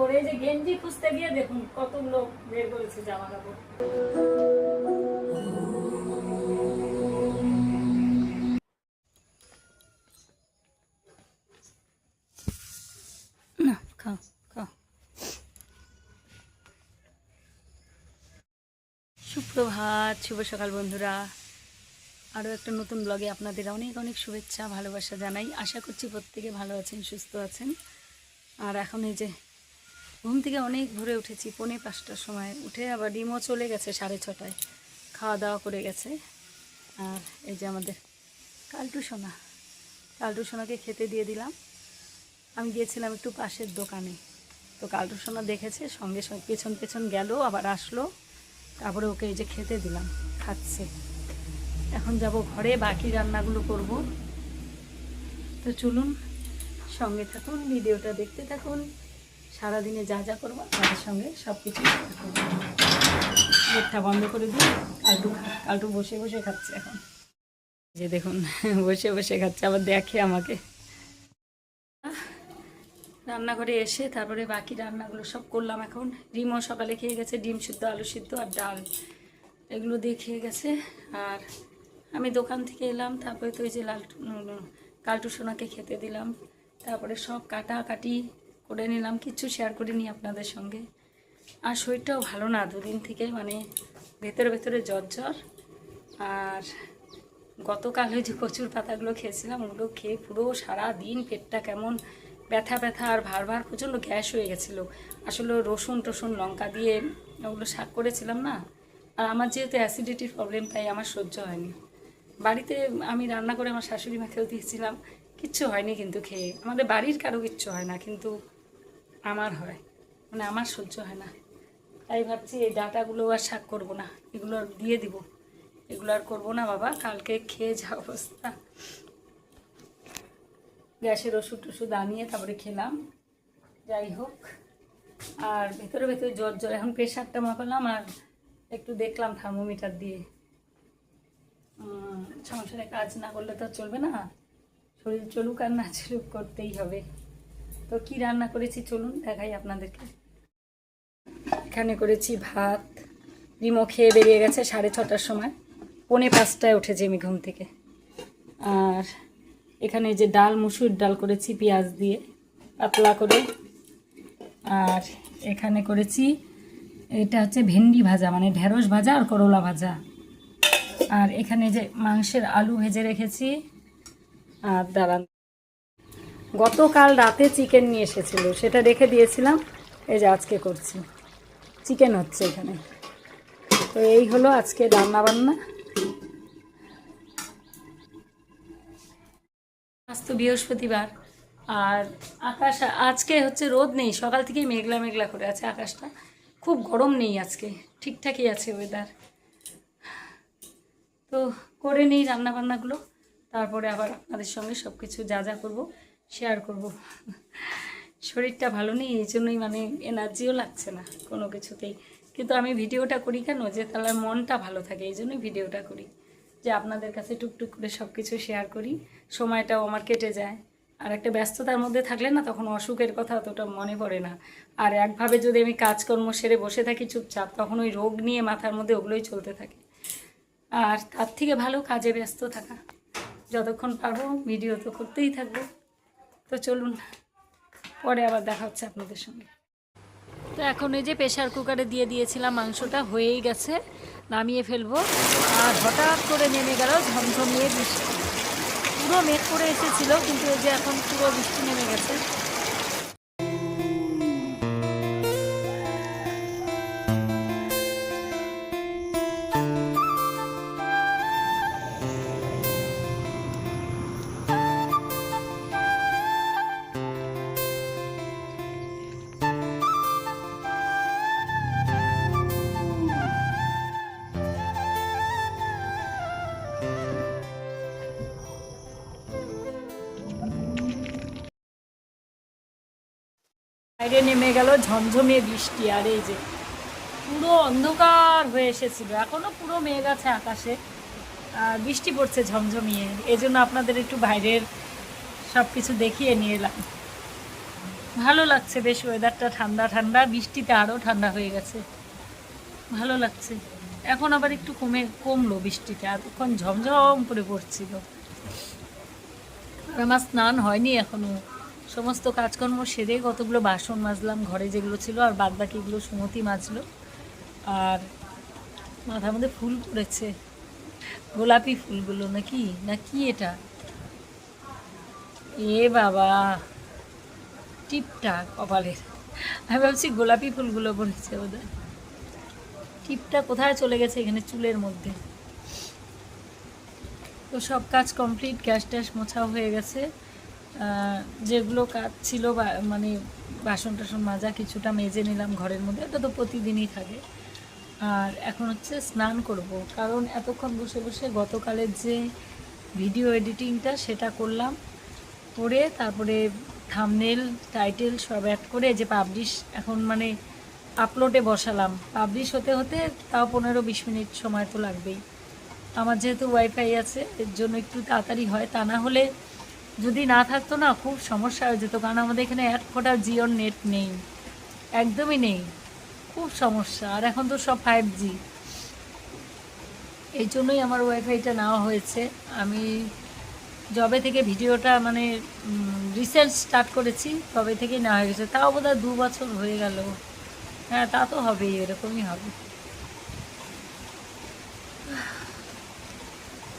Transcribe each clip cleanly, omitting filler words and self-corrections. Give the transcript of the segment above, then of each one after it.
কাপড়, এই যে গেঞ্জি খুঁজতে গিয়ে দেখুন কতগুলো বের করেছে জামা কাপড়। না খাও খাও। সুপ্রভাত, শুভ সকাল বন্ধুরা। আরও একটা নতুন ব্লগে আপনাদের অনেক অনেক শুভেচ্ছা ভালোবাসা জানাই। আশা করছি প্রত্যেকে ভালো আছেন, সুস্থ আছেন। আর এখন এই যে ঘুম থেকে অনেক ভোরে উঠেছি, 4:45টার সময় উঠে, আবার ডিমও চলে গেছে 6:30টায়, খাওয়া দাওয়া করে গেছে। আর এই যে আমাদের কালটু সোনাকে খেতে দিয়ে দিলাম। আমি গিয়েছিলাম একটু পাশের দোকানে, তো কালটু সোনা দেখেছে, সঙ্গে সঙ্গে পেছন পেছন গেল, আবার আসলো, তারপরে ওকে এই যে খেতে দিলাম, খাচ্ছে। এখন যাব ঘরে, বাকি রান্নাগুলো করব। তো চলুন সঙ্গে থাকুন, ভিডিওটা দেখতে থাকুন। সারাদিনে যা যা করবো তাদের সঙ্গে সব কিছু গেটটা বন্ধ করে দিই। কালটু বসে বসে খাচ্ছে এখন, যে দেখুন বসে বসে খাচ্ছে, আবার দেখে আমাকে। রান্নাঘরে এসে তারপরে বাকি রান্নাগুলো সব করলাম। এখন ডিমও সকালে খেয়ে গেছে, ডিম সিদ্ধ, আলু সিদ্ধ আর ডাল, এগুলো দিয়ে খেয়ে গেছে। আর আমি দোকান থেকে এলাম, তারপরে তো এই যে কালটু সোনাকে খেতে দিলাম, তারপরে সব কাটাকাটি করে নিলাম, কিচ্ছু শেয়ার করিনি আপনাদের সঙ্গে। আর শরীরটাও ভালো না, দুদিন থেকে মানে ভেতরে ভেতরে জ্বর। আর গতকাল ওই যে কচুর পাতাগুলো খেয়েছিলাম, ওগুলো খেয়ে পুরো সারা দিন পেটটা কেমন ব্যথা আর ভার প্রচণ্ড গ্যাস হয়ে গেছিলো। আসলে রসুন লঙ্কা দিয়ে ওগুলো শাক করেছিলাম না। আর আমার যেহেতু অ্যাসিডিটির প্রবলেম, তাই আমার সহ্য হয়নি। বাড়িতে আমি রান্না করে আমার শাশুড়ি মাকেও দিয়েছিলাম, কিচ্ছু হয়নি কিন্তু খেয়ে। আমাদের বাড়ির কারো কিচ্ছু হয় না, কিন্তু আমার হয়, মানে আমার সহ্য হয় না। তাই ভাবছি এই ডাঁটাগুলো আর শাক করবো না, এগুলো দিয়ে দিব, এগুলো আর করবো না বাবা, কালকে খেয়ে যা অবস্থা। গ্যাসের ওষুধ আনিয়ে তারপরে খেলাম, যাই হোক। আর ভেতরে জ্বর এখন প্রেশারটা মাপালাম, আর একটু দেখলাম থার্মোমিটার দিয়ে। সংসারে কাজ না করলে তো চলবে না, শরীর চলুক আর না চলুক, করতেই হবে। তো কি রান্না করেছি চলুন দেখাই আপনাদেরকে। এখানে করেছি ভাত, ডিমও খেয়ে বেরিয়ে গেছে 6:30টার সময়, 4:45টায় উঠেছি আমি ঘুম থেকে। আর এখানে যে ডাল, মুসুর ডাল করেছি পেঁয়াজ দিয়ে পাতলা করে। আর এখানে করেছি, এটা হচ্ছে ভেন্ডি ভাজা, মানে ঢেঁড়স ভাজা আর করলা ভাজা। আর এখানে যে মাংসের আলু ভেজে রেখেছি। আর দাঁড়ান, গতকাল রাতে চিকেন নিয়ে এসেছিলো, সেটা রেখে দিয়েছিলাম, এই যে আজকে করছি, চিকেন হচ্ছে এখানে। তো এই হলো আজকে রান্নাবান্না। আজ তো বৃহস্পতিবার, আর আকাশ আজকে হচ্ছে রোদ নেই, সকাল থেকেই মেঘলা করে আছে আকাশটা, খুব গরম নেই আজকে, ঠিকঠাকই আছে ওয়েদার। তো করে নিই রান্নাবান্নাগুলো, তারপরে আবার আপনাদের সঙ্গে সব কিছু যা যা করবো শেয়ার করব। শরীরটা ভালো নেই, এই জন্যই মানে এনার্জিও লাগছে না কোনো কিছুতেই। কিন্তু আমি ভিডিওটা করি কেন, যে তাহলে মনটা ভালো থাকে, এই জন্যই ভিডিওটা করি, যে আপনাদের কাছে টুকটুক করে সব কিছু শেয়ার করি, সময়টাও আমার কেটে যায়। আর একটা ব্যস্ততার মধ্যে থাকলে না, তখন অসুখের কথা অতটা মনে পড়ে না। আর একভাবে যদি আমি কাজকর্ম সেরে বসে থাকি চুপচাপ, তখন ওই রোগ নিয়ে মাথার মধ্যে ওগুলোই চলতে থাকে। আর তার থেকে ভালো কাজে ব্যস্ত থাকা, যতক্ষণ পারবো ভিডিও তো করতেই থাকবো। তো চলুন, পরে আবার দেখা হচ্ছে আপনাদের সঙ্গে। তো এখন এই যে প্রেশার কুকারে দিয়ে দিয়েছিলাম, মাংসটা হয়েই গেছে, নামিয়ে ফেলবো। আর হঠাৎ করে নেমে গেল ঝমঝমিয়ে বৃষ্টি, পুরো মেঘ করে এসেছিলো, কিন্তু এই যে এখন পুরো বৃষ্টি নেমে গেছে। বাইরে নেমে গেল ঝমঝমিয়ে বৃষ্টি, আর এই যে পুরো অন্ধকার হয়ে এসেছিল, এখনো পুরো মেঘ আছে আকাশে, আর বৃষ্টি পড়ছে ঝমঝমিয়ে। এই জন্য আপনাদের একটু বাইরের সব কিছু দেখিয়ে নিয়ে এলাম। ভালো লাগছে বেশ, ওয়েদারটা ঠান্ডা ঠান্ডা, বৃষ্টিতে আরও ঠান্ডা হয়ে গেছে, ভালো লাগছে। এখন আবার একটু কমলো বৃষ্টিটা, এতক্ষণ ঝমঝম করে পড়ছিল। আর আমার স্নান হয়নি এখনও, সমস্ত কাজকর্ম সেরে কতগুলো বাসন মাজলাম ঘরে যেগুলো ছিল, আর বাদ বাকিগুলো সুমতি মাজলো। আর মাথার মধ্যে ফুল পড়েছে, গোলাপি ফুলগুলো নাকি, না কি এটা, এ বাবা, টিপটা কপালের, আমি ভাবছি গোলাপি ফুলগুলো পড়েছে ওদের। টিপটা কোথায় চলে গেছে, এখানে চুলের মধ্যে। তো সব কাজ কমপ্লিট, গ্যাস ট্যাস মোছাও হয়ে গেছে। যেগুলো কাজ ছিল মানে বাসন টাসন মাজা কিছুটা মেজে নিলাম ঘরের মধ্যে, এটা তো প্রতিদিনই থাকে। আর এখন হচ্ছে স্নান করব, কারণ এতক্ষণ বসে বসে গতকালের যে ভিডিও এডিটিংটা সেটা করলাম, করে তারপরে থাম্বনেল টাইটেল সব অ্যাড করে যে পাবলিশ, এখন মানে আপলোডে বসালাম। পাবলিশ হতে হতে তাও 15-20 মিনিট সময় তো লাগবেই। আমার যেহেতু ওয়াইফাই আছে এর জন্য একটু তাড়াতাড়ি হয়, তা না হলে যদি না থাকতো না খুব সমস্যা হয়ে যেত, কারণ আমাদের এখানে এক ফোঁটা জিওর নেট নেই, একদমই নেই, খুব সমস্যা। আর এখন তো সব 5G, এই জন্যই আমার ওয়াইফাইটা নেওয়া হয়েছে। আমি যবে থেকে ভিডিওটা মানে রিসার্চ স্টার্ট করেছি তবে থেকেই নেওয়া হয়ে গেছে, তাও বোধহয় 2 বছর হয়ে গেল। হ্যাঁ, তা তো হবেই, এরকমই হবে।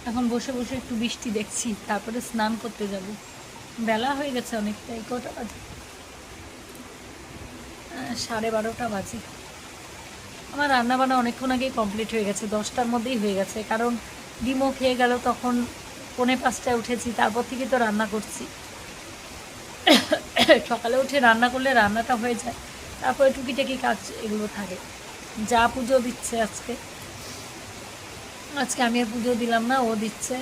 এখন বসে বসে একটু বৃষ্টি দেখছি, তারপরে স্নান করতে যাব। বেলা হয়ে গেছে অনেকটাই, কটা বাজে, 12:30 বাজে। আমার রান্নাবান্না অনেকক্ষণ আগেই কমপ্লিট হয়ে গেছে, 10টার মধ্যেই হয়ে গেছে, কারণ ডিমও খেয়ে গেল, তখন 4:45টায় উঠেছি, তারপর থেকে তো রান্না করছি। সকালে উঠে রান্না করলে রান্নাটা হয়ে যায়, তারপরে টুকিটাকি কাজ এগুলো থাকে। যা পুজো দিচ্ছে আজকে আমি আর পুজো দিলাম না, ও দিচ্ছে।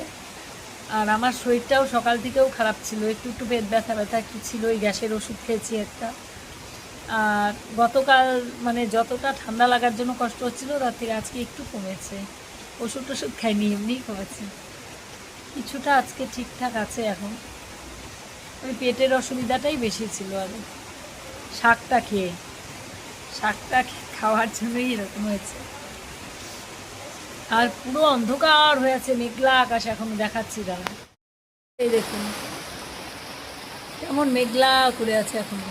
আর আমার শরীরটাও সকাল থেকেও খারাপ ছিল, একটু একটু পেট ব্যথা একটু ছিল, ওই গ্যাসের ওষুধ খেয়েছি একটা। আর গতকাল মানে যতটা ঠান্ডা লাগার জন্য কষ্ট হচ্ছিলো তার থেকে আজকে একটু কমেছে, ওষুধ টষুধ খাইনি, এমনিই কমেছে কিছুটা, আজকে ঠিকঠাক আছে। এখন ওই পেটের অসুবিধাটাই বেশি ছিল, আর শাকটা খাওয়ার জন্যই এরকম হয়েছে। আর পুরো অন্ধকার হয়ে আছে, মেঘলা আকাশ, এখন দেখাচ্ছি দাঁড়া, এই দেখুন কেমন মেঘলা করে আছে, এখনো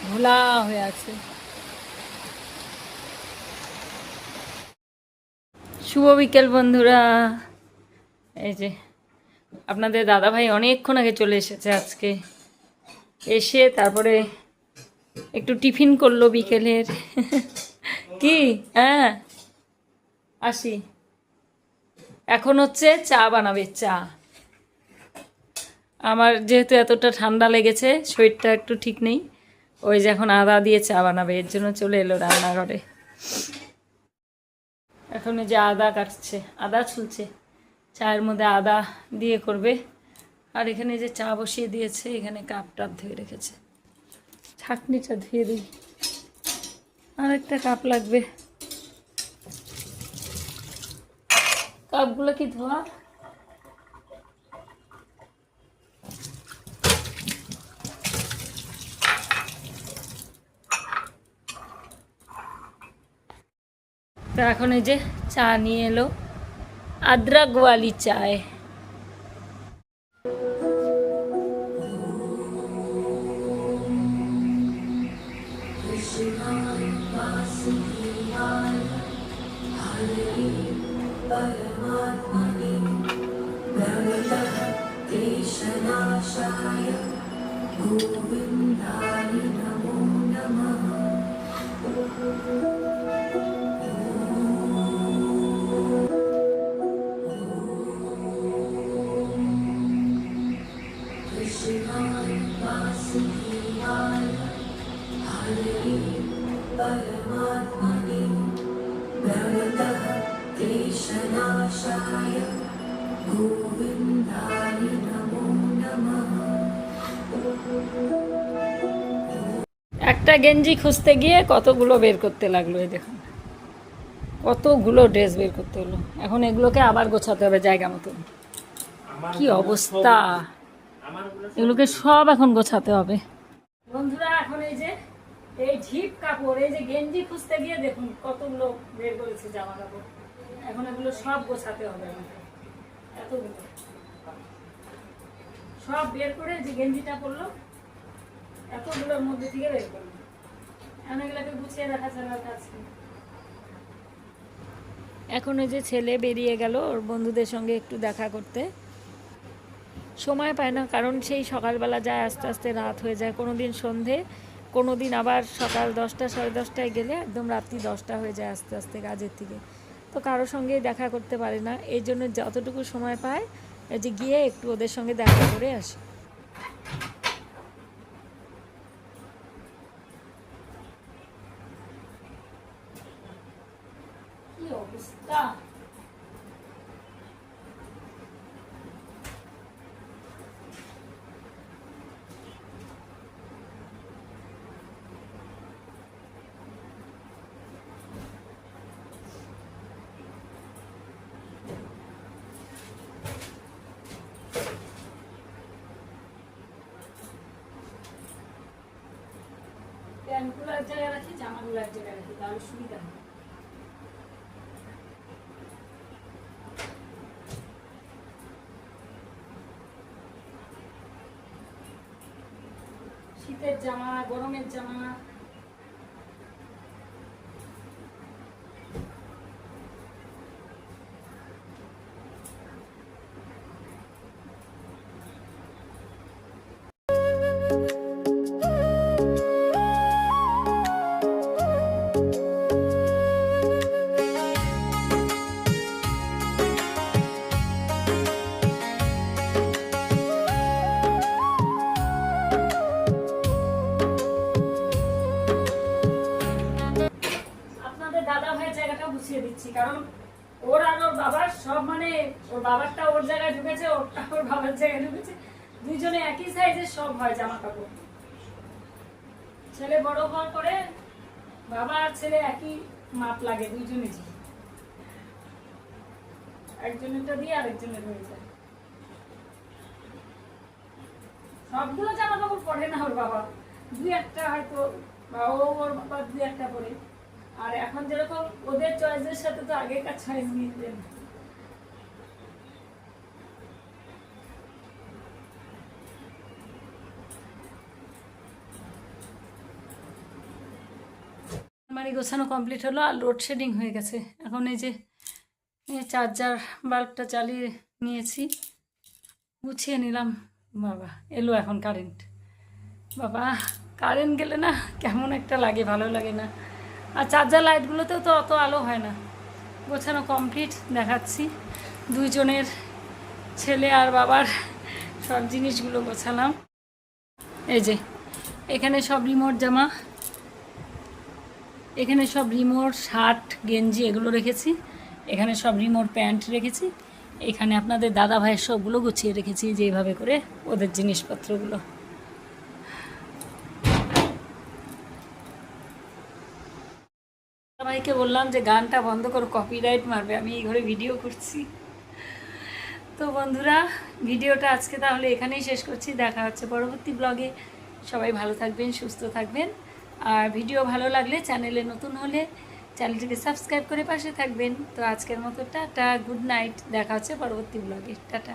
ঘোলা হয়ে আছে। শুভ বিকেল বন্ধুরা, এই যে আপনাদের দাদাভাই অনেকক্ষণ আগে চলে এসেছে আজকে, এসে তারপরে একটু টিফিন করলো বিকেলের। কি, হ্যাঁ আসি, এখন হচ্ছে চা বানাবে। চা, আমার যেহেতু এতটা ঠান্ডা লেগেছে, শরীরটা একটু ঠিক নেই, ওই যে এখন আদা দিয়ে চা বানাবে, এর জন্য চলে এলো রান্নাঘরে। এখন যে আদা কাটছে, আদা ছুলছে, চায়ের মধ্যে আদা দিয়ে করবে। আর এখানে যে চা বসিয়ে দিয়েছে, এখানে কাপ টাপ ধুয়ে রেখেছে, ছাঁকনিটা ধুয়ে দিই, আর একটা কাপ লাগবে। কাপগুলো কি ধোয়া? তো এখন এই যে চা নিয়ে এলো, अदरक वाली चाय। একটা গেঞ্জি খুঁজতে গিয়ে কতগুলো বের করতে লাগলো, এই দেখুন কতগুলো ড্রেস বের করতে হলো। এখন এগুলোকে আবার গোছাতে হবে জায়গা মতো, কি অবস্থা। এগুলোকে সব এখন গোছাতে হবে। বন্ধুরা এখন এই যে এই ঝিপ কাপড়, এই যে গেঞ্জি খুঁজতে গিয়ে দেখুন কতগুলো বের করেছে জামা কাপড়। এখন এগুলো সব গোছাতে হবে আমাকে, এতগুলো সব বের করে যে গেঞ্জিটা পরলো এতগুলোর মধ্যে থেকে বের করলো। এখন এগুলোকে গুছিয়ে রাখা ছাড়া কাজ নেই। এখন ওই যে ছেলে বেরিয়ে গেল ওর বন্ধুদের সঙ্গে একটু দেখা করতে, সময় পায় না, কারণ সেই সকালবেলা যায়, আস্তে আস্তে রাত হয়ে যায়, কোনো দিন সন্ধে, কোনো দিন আবার সকাল 10টা সাড়ে 10টায় গেলে একদম রাত্রি 10টা হয়ে যায় আস্তে আস্তে কাজের থেকে। তো কারোর সঙ্গে দেখা করতে পারে না, এই জন্য যতটুকু সময় পায় যে গিয়ে একটু ওদের সঙ্গে দেখা করে আসে। কি অবস্থা! প্যান্টগুলো এক জায়গায় রাখি, জামাগুলো এক জায়গায় রাখি, তাহলে সুবিধা হয়। শীতের জামা, গরমের জামা, দাদা ভাইয়ের জায়গাটা গুছিয়ে দিচ্ছি, কারণ ওর আর ওর বাবার সব, মানে ওর বাবারটা ওর জায়গায় ঢুকেছে, ওরটা ওর বাবার জায়গায় ঢুকেছে, দুইজনে একই সাইজের সব হয় জামা কাপড়। ছেলে বড় হওয়ার পরে বাবা আর ছেলে একই মাপ লাগে, দুইজনে একজনেরটা দিয়ে আরেকজনের হয়ে যায়। সবগুলো জামা কাপড় পরে না ওর বাবা, দুই একটা হয়তো, বা ওর বাবা দুই একটা পরে। আর এখন যেরকম ওদের চয়েসের সাথে তো আগেকার চয়েস মিলবে না। আলমারি গোছানো কমপ্লিট হলো, আর লোডশেডিং হয়ে গেছে। এখন এই যে চার্জার বাল্বটা চালিয়ে নিয়েছি, গুছিয়ে নিলাম। বাবা এলো এখন কারেন্ট। বাবা কারেন্ট গেলে না কেমন একটা লাগে, ভালো লাগে না। আর চার্জার লাইটগুলোতেও তো অত আলো হয় না। গোছানো কমপ্লিট দেখাচ্ছি, দুইজনের ছেলে আর বাবার সব জিনিসগুলো গোছালাম। এই যে এখানে সব রিমোট জামা, এখানে সব রিমোট শার্ট গেঞ্জি এগুলো রেখেছি, এখানে সব রিমোট প্যান্ট রেখেছি, এখানে আপনাদের দাদা ভাইয়ের সবগুলো গুছিয়ে রেখেছি যেভাবে করে ওদের জিনিসপত্রগুলো। ভাইকে বললাম যে গানটা বন্ধ করো, কপিরাইট মারবে, আমি এই ঘরে ভিডিও করছি। তো বন্ধুরা ভিডিওটা আজকে তাহলে এখানেই শেষ করছি, দেখা হচ্ছে পরবর্তী ব্লগে। সবাই ভালো থাকবেন, সুস্থ থাকবেন, আর ভিডিও ভালো লাগলে চ্যানেলে নতুন হলে চ্যানেলটিকে সাবস্ক্রাইব করে পাশে থাকবেন। তো আজকের মতো টাটা, গুড নাইট, দেখা হচ্ছে পরবর্তী ব্লগে, টাটা।